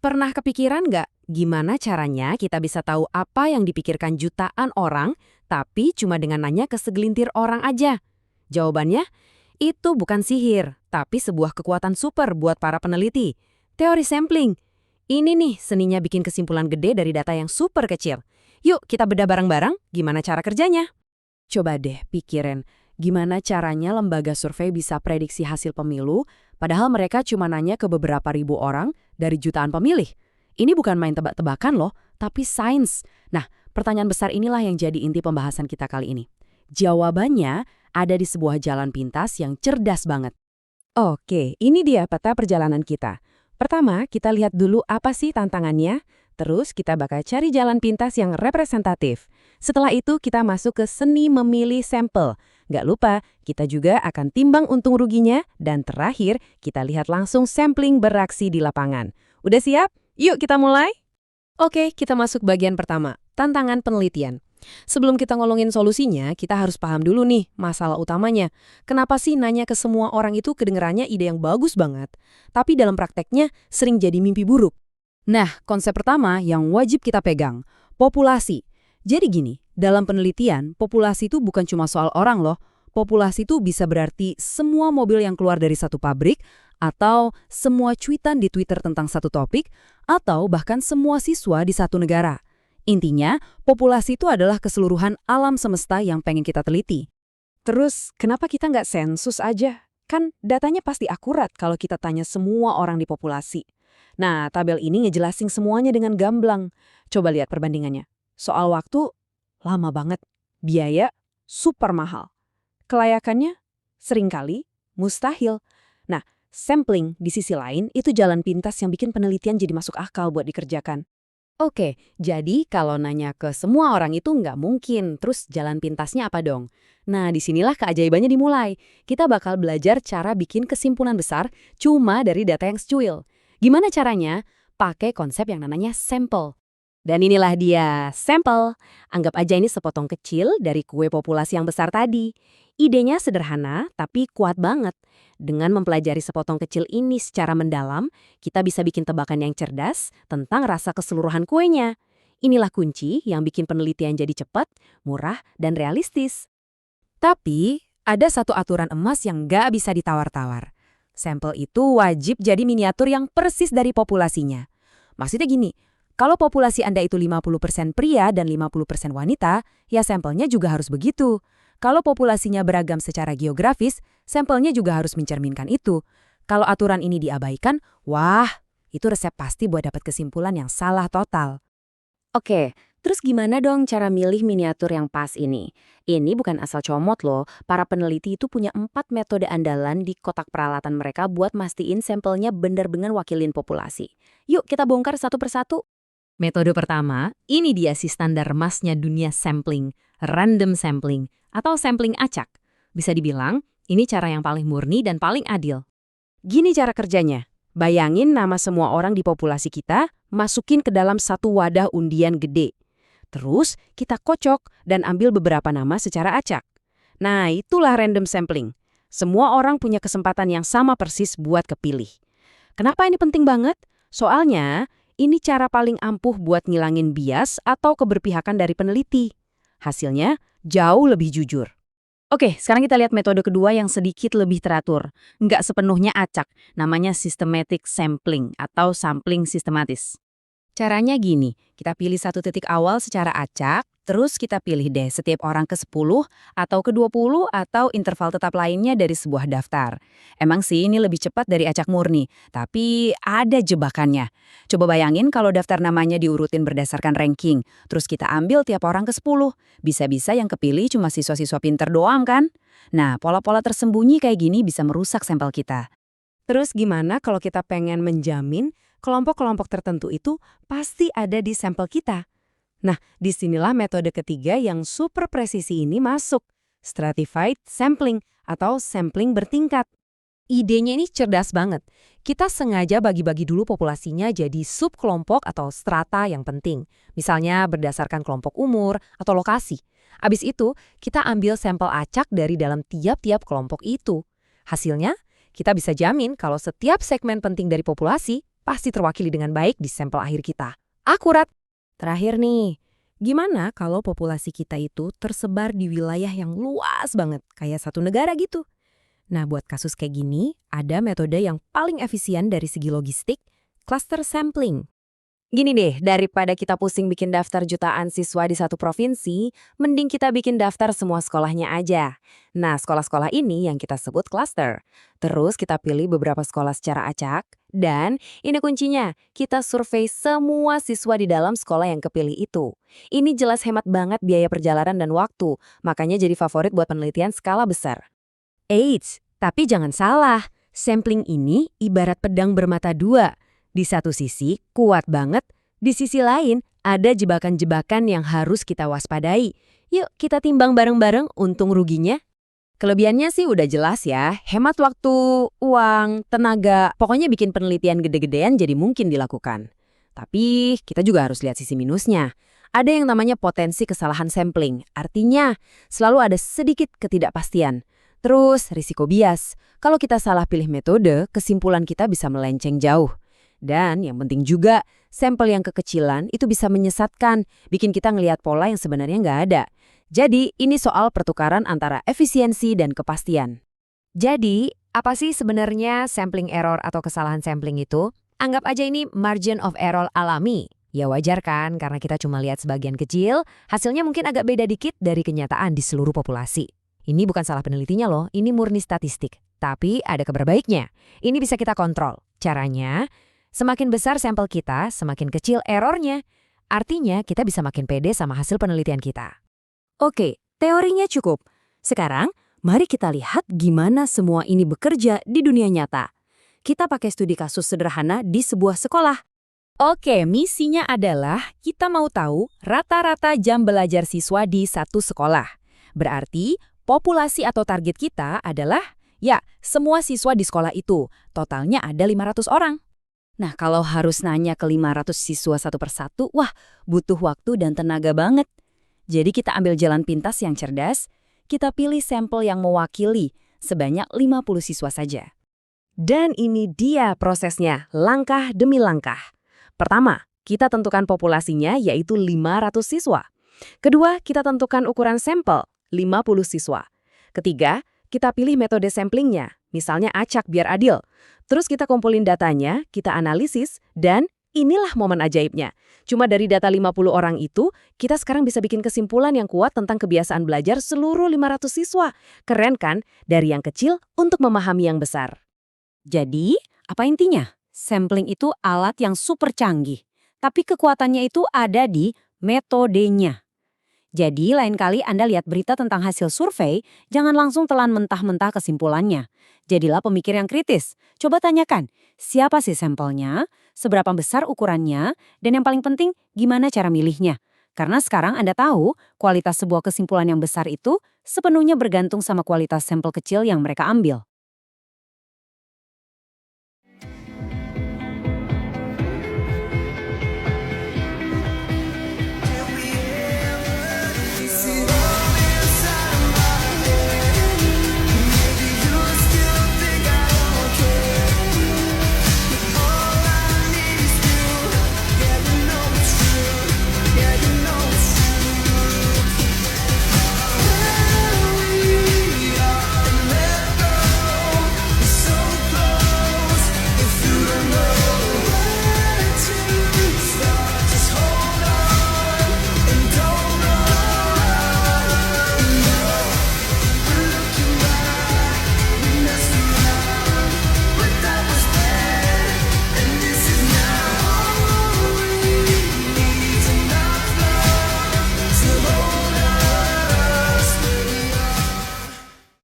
Pernah kepikiran nggak gimana caranya kita bisa tahu apa yang dipikirkan jutaan orang, tapi cuma dengan nanya ke segelintir orang aja? Jawabannya, itu bukan sihir, tapi sebuah kekuatan super buat para peneliti. Teori sampling. Ini nih seninya bikin kesimpulan gede dari data yang super kecil. Yuk kita bedah bareng-bareng gimana cara kerjanya. Coba deh pikirin, gimana caranya lembaga survei bisa prediksi hasil pemilu, padahal mereka cuma nanya ke beberapa ribu orang dari jutaan pemilih. Ini bukan main tebak-tebakan loh, tapi sains. Nah, pertanyaan besar inilah yang jadi inti pembahasan kita kali ini. Jawabannya ada di sebuah jalan pintas yang cerdas banget. Oke, ini dia peta perjalanan kita. Pertama, kita lihat dulu apa sih tantangannya, terus kita bakal cari jalan pintas yang representatif. Setelah itu kita masuk ke seni memilih sampel. Nggak lupa, kita juga akan timbang untung ruginya, dan terakhir kita lihat langsung sampling beraksi di lapangan. Udah siap? Yuk kita mulai! Oke, kita masuk bagian pertama, tantangan penelitian. Sebelum kita ngolongin solusinya, kita harus paham dulu nih masalah utamanya. Kenapa sih nanya ke semua orang itu kedengerannya ide yang bagus banget, tapi dalam prakteknya sering jadi mimpi buruk? Nah, konsep pertama yang wajib kita pegang, populasi. Jadi gini, dalam penelitian, populasi itu bukan cuma soal orang loh. Populasi itu bisa berarti semua mobil yang keluar dari satu pabrik, atau semua cuitan di Twitter tentang satu topik, atau bahkan semua siswa di satu negara. Intinya, populasi itu adalah keseluruhan alam semesta yang pengen kita teliti. Terus, kenapa kita nggak sensus aja? Kan datanya pasti akurat kalau kita tanya semua orang di populasi. Nah, tabel ini ngejelasin semuanya dengan gamblang. Coba lihat perbandingannya. Soal waktu, lama banget. Biaya, super mahal. Kelayakannya, seringkali mustahil. Nah, sampling di sisi lain itu jalan pintas yang bikin penelitian jadi masuk akal buat dikerjakan. Oke, jadi kalau nanya ke semua orang itu nggak mungkin, terus jalan pintasnya apa dong? Nah, disinilah keajaibannya dimulai. Kita bakal belajar cara bikin kesimpulan besar cuma dari data yang secuil. Gimana caranya? Pakai konsep yang namanya sampel. Dan inilah dia, sampel. Anggap aja ini sepotong kecil dari kue populasi yang besar tadi. Idenya sederhana, tapi kuat banget. Dengan mempelajari sepotong kecil ini secara mendalam, kita bisa bikin tebakan yang cerdas tentang rasa keseluruhan kuenya. Inilah kunci yang bikin penelitian jadi cepat, murah, dan realistis. Tapi, ada satu aturan emas yang nggak bisa ditawar-tawar. Sampel itu wajib jadi miniatur yang persis dari populasinya. Maksudnya gini, kalau populasi Anda itu 50% pria dan 50% wanita, ya sampelnya juga harus begitu. Kalau populasinya beragam secara geografis, sampelnya juga harus mencerminkan itu. Kalau aturan ini diabaikan, wah, itu resep pasti buat dapat kesimpulan yang salah total. Oke, terus gimana dong cara milih miniatur yang pas ini? Ini bukan asal comot loh, para peneliti itu punya 4 metode andalan di kotak peralatan mereka buat mastiin sampelnya benar-benar wakilin populasi. Yuk kita bongkar satu persatu. Metode pertama, ini dia si standar emasnya dunia sampling, random sampling, atau sampling acak. Bisa dibilang, ini cara yang paling murni dan paling adil. Gini cara kerjanya, bayangin nama semua orang di populasi kita, masukin ke dalam satu wadah undian gede. Terus, kita kocok dan ambil beberapa nama secara acak. Nah, itulah random sampling. Semua orang punya kesempatan yang sama persis buat kepilih. Kenapa ini penting banget? Soalnya, ini cara paling ampuh buat ngilangin bias atau keberpihakan dari peneliti. Hasilnya jauh lebih jujur. Oke, sekarang kita lihat metode kedua yang sedikit lebih teratur. Nggak sepenuhnya acak, namanya systematic sampling atau sampling sistematis. Caranya gini, kita pilih satu titik awal secara acak, terus kita pilih deh setiap orang ke-10 atau ke-20 atau interval tetap lainnya dari sebuah daftar. Emang sih ini lebih cepat dari acak murni, tapi ada jebakannya. Coba bayangin kalau daftar namanya diurutin berdasarkan ranking, terus kita ambil tiap orang ke-10. Bisa-bisa yang kepilih cuma siswa-siswa pinter doang kan? Nah, pola-pola tersembunyi kayak gini bisa merusak sampel kita. Terus gimana kalau kita pengen menjamin kelompok-kelompok tertentu itu pasti ada di sampel kita? Nah, disinilah metode ketiga yang super presisi ini masuk. Stratified sampling atau sampling bertingkat. Idenya ini cerdas banget. Kita sengaja bagi-bagi dulu populasinya jadi subkelompok atau strata yang penting. Misalnya berdasarkan kelompok umur atau lokasi. Abis itu, kita ambil sampel acak dari dalam tiap-tiap kelompok itu. Hasilnya, kita bisa jamin kalau setiap segmen penting dari populasi pasti terwakili dengan baik di sampel akhir kita. Akurat. Terakhir nih, gimana kalau populasi kita itu tersebar di wilayah yang luas banget, kayak satu negara gitu? Nah, buat kasus kayak gini, ada metode yang paling efisien dari segi logistik, cluster sampling. Gini deh, daripada kita pusing bikin daftar jutaan siswa di satu provinsi, mending kita bikin daftar semua sekolahnya aja. Nah, sekolah-sekolah ini yang kita sebut cluster. Terus kita pilih beberapa sekolah secara acak, dan ini kuncinya, kita survei semua siswa di dalam sekolah yang kepilih itu. Ini jelas hemat banget biaya perjalanan dan waktu, makanya jadi favorit buat penelitian skala besar. Eits, tapi jangan salah, sampling ini ibarat pedang bermata dua. Di satu sisi, kuat banget. Di sisi lain, ada jebakan-jebakan yang harus kita waspadai. Yuk, kita timbang bareng-bareng untung ruginya. Kelebihannya sih udah jelas ya, hemat waktu, uang, tenaga, pokoknya bikin penelitian gede-gedean jadi mungkin dilakukan. Tapi kita juga harus lihat sisi minusnya. Ada yang namanya potensi kesalahan sampling, artinya selalu ada sedikit ketidakpastian. Terus, risiko bias. Kalau kita salah pilih metode, kesimpulan kita bisa melenceng jauh. Dan yang penting juga, sampel yang kekecilan itu bisa menyesatkan, bikin kita ngelihat pola yang sebenarnya nggak ada. Jadi, ini soal pertukaran antara efisiensi dan kepastian. Jadi, apa sih sebenarnya sampling error atau kesalahan sampling itu? Anggap aja ini margin of error alami. Ya wajar kan, karena kita cuma lihat sebagian kecil, hasilnya mungkin agak beda dikit dari kenyataan di seluruh populasi. Ini bukan salah penelitinya loh, ini murni statistik. Tapi ada kabar baiknya, ini bisa kita kontrol. Caranya, semakin besar sampel kita, semakin kecil errornya. Artinya kita bisa makin pede sama hasil penelitian kita. Oke, teorinya cukup. Sekarang, mari kita lihat gimana semua ini bekerja di dunia nyata. Kita pakai studi kasus sederhana di sebuah sekolah. Oke, misinya adalah kita mau tahu rata-rata jam belajar siswa di satu sekolah. Berarti, populasi atau target kita adalah, ya, semua siswa di sekolah itu. Totalnya ada 500 orang. Nah, kalau harus nanya ke 500 siswa satu persatu, wah, butuh waktu dan tenaga banget. Jadi kita ambil jalan pintas yang cerdas, kita pilih sampel yang mewakili sebanyak 50 siswa saja. Dan ini dia prosesnya, langkah demi langkah. Pertama, kita tentukan populasinya yaitu 500 siswa. Kedua, kita tentukan ukuran sampel, 50 siswa. Ketiga, kita pilih metode samplingnya, misalnya acak biar adil. Terus kita kumpulin datanya, kita analisis, dan inilah momen ajaibnya. Cuma dari data 50 orang itu, kita sekarang bisa bikin kesimpulan yang kuat tentang kebiasaan belajar seluruh 500 siswa. Keren kan? Dari yang kecil untuk memahami yang besar. Jadi, apa intinya? Sampling itu alat yang super canggih. Tapi kekuatannya itu ada di metodenya. Jadi, lain kali Anda lihat berita tentang hasil survei, jangan langsung telan mentah-mentah kesimpulannya. Jadilah pemikir yang kritis. Coba tanyakan, siapa sih sampelnya, seberapa besar ukurannya, dan yang paling penting, gimana cara milihnya. Karena sekarang Anda tahu, kualitas sebuah kesimpulan yang besar itu sepenuhnya bergantung sama kualitas sampel kecil yang mereka ambil.